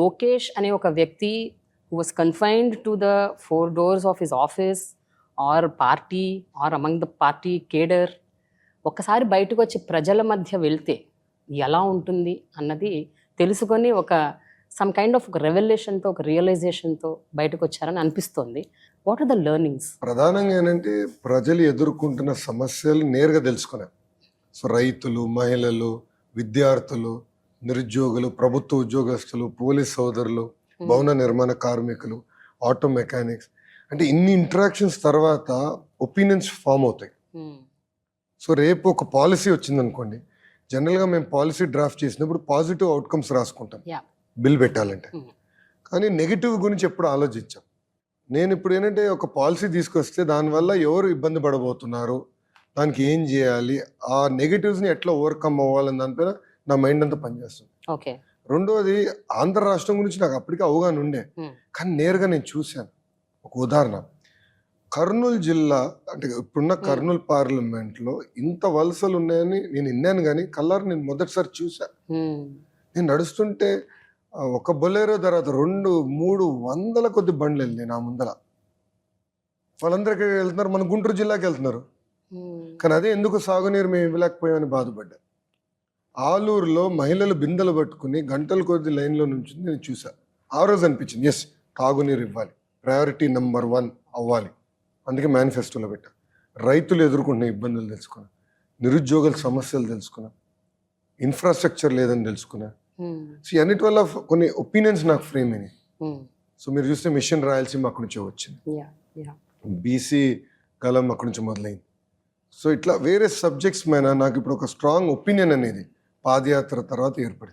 లోకేష్ అనే ఒక వ్యక్తి who was confined to the four doors of his office or party or among the party cadre ఒక్కసారి బయటకు వచ్చి ప్రజల మధ్య వెళ్తే ఎలా ఉంటుంది అన్నది తెలుసుకొని ఒక సమ్ కైండ్ ఆఫ్ రెవల్యూషన్తో ఒక రియలైజేషన్తో బయటకు వచ్చారని అనిపిస్తోంది. What are the learnings? ప్రధానంగా ఏంటంటే ప్రజలు ఎదుర్కొంటున్న సమస్యలు నేరుగా తెలుసుకున్నారు. సో రైతులు, మహిళలు, విద్యార్థులు, నిరుద్యోగులు, ప్రభుత్వ ఉద్యోగస్తులు, పోలీస్ సోదరులు, భవన నిర్మాణ కార్మికులు, ఆటో మెకానిక్స్, అంటే ఇన్ని ఇంటరాక్షన్స్ తర్వాత ఒపీనియన్స్ ఫామ్ అవుతాయి. సో రేపు ఒక పాలసీ వచ్చిందనుకోండి, జనరల్గా మేము పాలసీ డ్రాఫ్ట్ చేసినప్పుడు పాజిటివ్ అవుట్కమ్స్ రాసుకుంటాం బిల్ పెట్టాలంటే, కానీ నెగిటివ్ గురించి ఎప్పుడు ఆలోచించాం. నేను ఇప్పుడు ఏంటంటే ఒక పాలసీ తీసుకొస్తే దానివల్ల ఎవరు ఇబ్బంది పడబోతున్నారు, దానికి ఏం చేయాలి, ఆ నెగిటివ్స్ని ఎట్లా ఓవర్కమ్ అవ్వాలని దానిపైన నా మైండ్ అంతా పనిచేస్తుంది. ఓకే. రెండోది, ఆంధ్ర రాష్ట్రం గురించి నాకు అప్పటికే అవగాహన ఉండే, కానీ నేరుగా నేను చూశాను. ఒక ఉదాహరణ, కర్నూలు జిల్లా అంటే ఇప్పుడున్న కర్నూలు పార్లమెంట్లో ఇంత వలసలు ఉన్నాయని నేను విన్నాను, కానీ కల్లారు నేను మొదటిసారి చూశాను. నేను నడుస్తుంటే ఒక బొలేరో తర్వాత 200-300 కొద్ది బండ్లు వెళ్ళినాయి నా ముందర. వాళ్ళందరికీ వెళ్తున్నారు, మన గుంటూరు జిల్లాకి వెళ్తున్నారు, కానీ అదే ఎందుకు సాగునీరు మేము ఇవ్వలేకపోయామని బాధపడ్డా. ఆలూరులో మహిళలు బిందెలు పట్టుకుని గంటల కొద్ది లైన్లో నుంచి నేను చూసాను. ఆ రోజు అనిపించింది, ఎస్, తాగునీరు ఇవ్వాలి, ప్రయారిటీ నెంబర్ 1 అవ్వాలి. అందుకే మేనిఫెస్టోలో పెట్టా. రైతులు ఎదుర్కొంటున్న ఇబ్బందులు తెలుసుకున్నా, నిరుద్యోగుల సమస్యలు తెలుసుకున్నా, ఇన్ఫ్రాస్ట్రక్చర్ లేదని తెలుసుకున్నా. సో అన్నిటి వల్ల కొన్ని ఒపీనియన్స్ నాకు ఫ్రేమ్ అయినాయి. సో మీరు చూస్తే మిషన్ రాయలసీమ అక్కడి నుంచి వచ్చింది, బీసీ కలం అక్కడి నుంచి మొదలైంది. సో ఇట్లా వేరే సబ్జెక్ట్స్ మీద నాకు ఇప్పుడు ఒక స్ట్రాంగ్ ఒపీనియన్ అనేది పాదయాత్ర తర్వాత ఏర్పడింది.